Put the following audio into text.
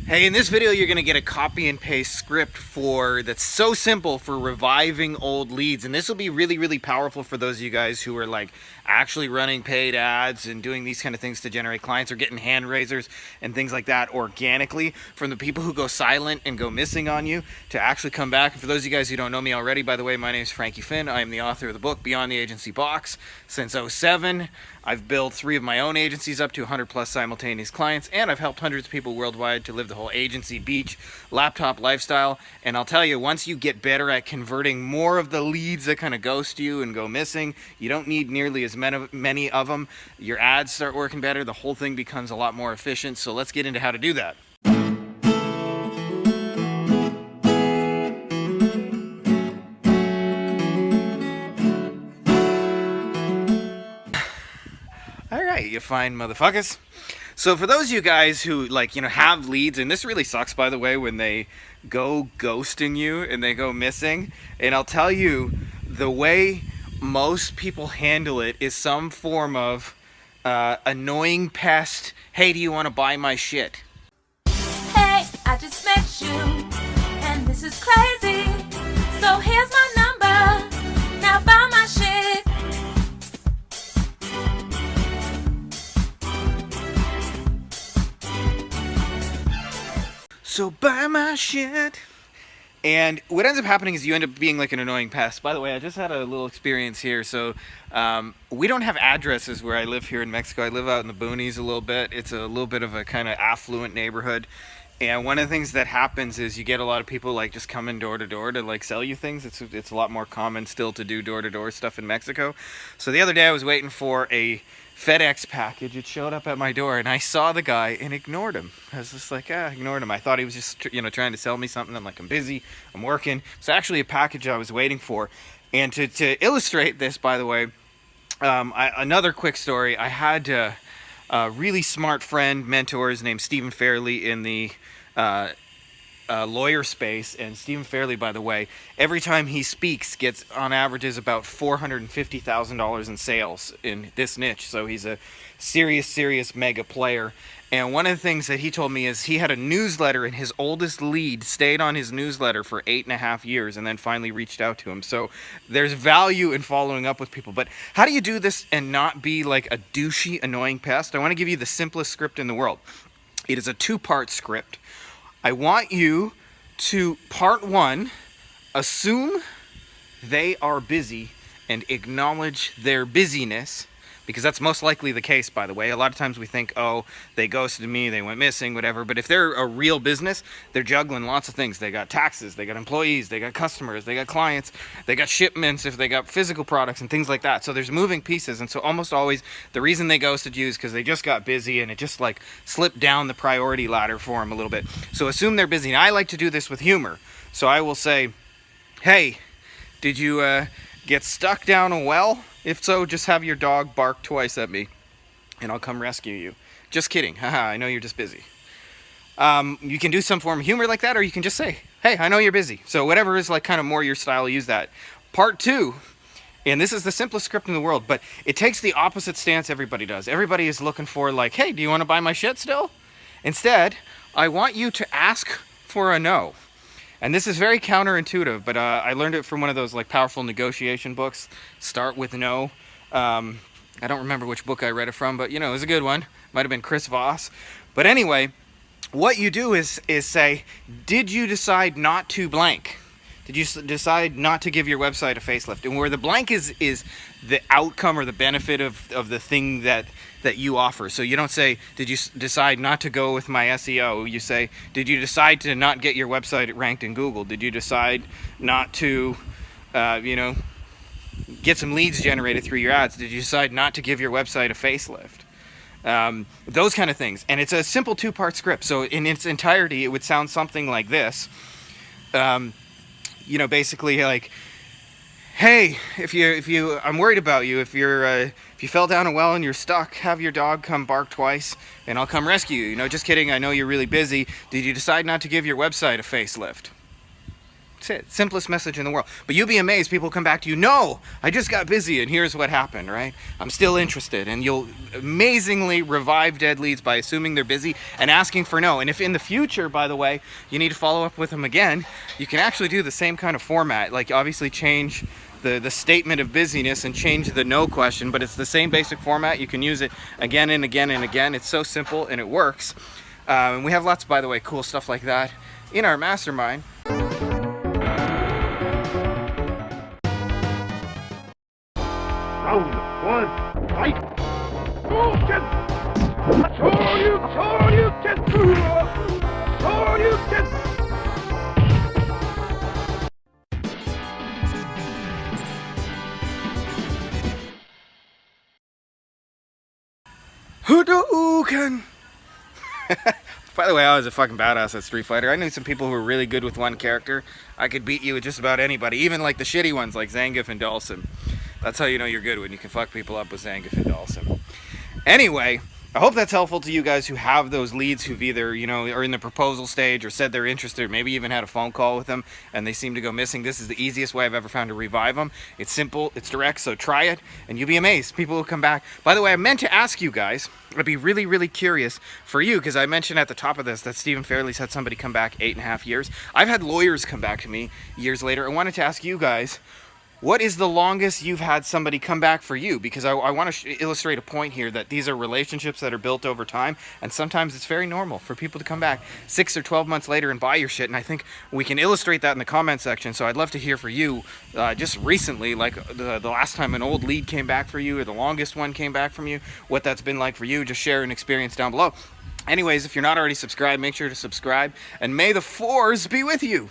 Hey, in this video you're going to get a copy and paste script that's so simple for reviving old leads, and this will be really powerful for those of you guys who are like actually running paid ads and doing these kind of things to generate clients, or getting hand raisers and things like that organically from the people who go silent and go missing on you to actually come back. And for those of you guys who don't know me already, by the way, my name is Frankie Finn. I am the author of the book Beyond the Agency Box. Since '07 I've built 3 of my own agencies up to 100 plus simultaneous clients, and I've helped hundreds of people worldwide to live the whole agency beach laptop lifestyle. And I'll tell you, once you get better at converting more of the leads that kind of ghost you and go missing, you don't need nearly as many of them. Your ads start working better, the whole thing becomes a lot more efficient. So let's get into how to do that. Alright, you fine motherfuckers. So for those of you guys who have leads, and this really sucks by the way when they go ghosting you and they go missing, and I'll tell you, the way most people handle it is some form of annoying pest. Hey, do you want to buy my shit? Hey, I just met you, and this is crazy. So here's my number, now buy my shit. So buy my shit. And what ends up happening is you end up being like an annoying pest. By the way, I just had a little experience here. So we don't have addresses where I live here in Mexico. I live out in the boonies a little bit. It's a little bit of a kind of affluent neighborhood. And one of the things that happens is you get a lot of people like just coming door to door to like sell you things. It's a lot more common still to do door to door stuff in Mexico. So the other day I was waiting for a FedEx package. It showed up at my door and I saw the guy and ignored him. I was just like, ignored him. I thought he was just trying to sell me something. I'm like, I'm busy, I'm working. It's actually a package I was waiting for. And to illustrate this, by the way, another quick story. I had a really smart friend, mentor, his name's Stephen Fairley, in the lawyer space. And Stephen Fairley, by the way, every time he speaks gets on averages about $450,000 in sales in this niche. So he's a serious mega player. And one of the things that he told me is he had a newsletter, and his oldest lead stayed on his newsletter for 8.5 years and then finally reached out to him. So there's value in following up with people. But how do you do this and not be like a douchey, annoying pest? I want to give you the simplest script in the world. It is a 2-part script. I want you to, part 1, assume they are busy and acknowledge their busyness, because that's most likely the case, by the way. A lot of times we think, oh, they ghosted me, they went missing, whatever. But if they're a real business, they're juggling lots of things. They got taxes, they got employees, they got customers, they got clients, they got shipments, if they got physical products and things like that. So there's moving pieces. And so almost always the reason they ghosted you is because they just got busy and it just like slipped down the priority ladder for them a little bit. So assume they're busy. And I like to do this with humor. So I will say, hey, did you get stuck down a well? If so, just have your dog bark twice at me and I'll come rescue you. Just kidding. Haha, I know you're just busy. You can do some form of humor like that, or you can just say, hey, I know you're busy. So whatever is like kind of more your style, use that. Part 2, and this is the simplest script in the world, but it takes the opposite stance everybody does. Everybody is looking for like, hey, do you want to buy my shit still? Instead, I want you to ask for a no. And this is very counterintuitive, but I learned it from one of those like powerful negotiation books. Start with no. I don't remember which book I read it from, but it was a good one. Might have been Chris Voss. But anyway, what you do is say, did you decide not to blank? Did you decide not to give your website a facelift? And where the blank is the outcome or the benefit of the thing that you offer. So you don't say, did you decide not to go with my SEO? You say, did you decide to not get your website ranked in Google? Did you decide not to, get some leads generated through your ads? Did you decide not to give your website a facelift? Those kind of things. And it's a simple 2-part script. So in its entirety, it would sound something like this. Basically like, hey, I'm worried about you. If you fell down a well and you're stuck, have your dog come bark twice and I'll come rescue you. Just kidding. I know you're really busy. Did you decide not to give your website a facelift? That's it. Simplest message in the world. But you'll be amazed. People come back to you, no, I just got busy and here's what happened, right? I'm still interested. And you'll amazingly revive dead leads by assuming they're busy and asking for no. And if in the future, by the way, you need to follow up with them again, you can actually do the same kind of format. Like obviously change the statement of busyness and change the no question, but it's the same basic format. You can use it again and again and again. It's so simple and it works. And we have lots, by the way, cool stuff like that in our mastermind. Round one, fight! Shoryuken! Shoryuken! Shoryuken! Hadouken! By the way, I was a fucking badass at Street Fighter. I knew some people who were really good with one character. I could beat you with just about anybody, even like the shitty ones like Zangief and Dhalsim. That's how you know you're good, when you can fuck people up with Zangief and Dhalsim. Anyway, I hope that's helpful to you guys who have those leads, who've either, you know, are in the proposal stage or said they're interested, or maybe even had a phone call with them and they seem to go missing. This is the easiest way I've ever found to revive them. It's simple, it's direct, so try it and you'll be amazed. People will come back. By the way, I meant to ask you guys, I'd be really, really curious for you, because I mentioned at the top of this that Stephen Fairley's had somebody come back 8.5 years. I've had lawyers come back to me years later. I wanted to ask you guys, what is the longest you've had somebody come back for you? Because I want to illustrate a point here that these are relationships that are built over time, and sometimes it's very normal for people to come back 6 or 12 months later and buy your shit, and I think we can illustrate that in the comment section. So I'd love to hear for you just recently, like the last time an old lead came back for you, or the longest one came back from you, what that's been like for you. Just share an experience down below. Anyways, if you're not already subscribed, make sure to subscribe, and may the fours be with you.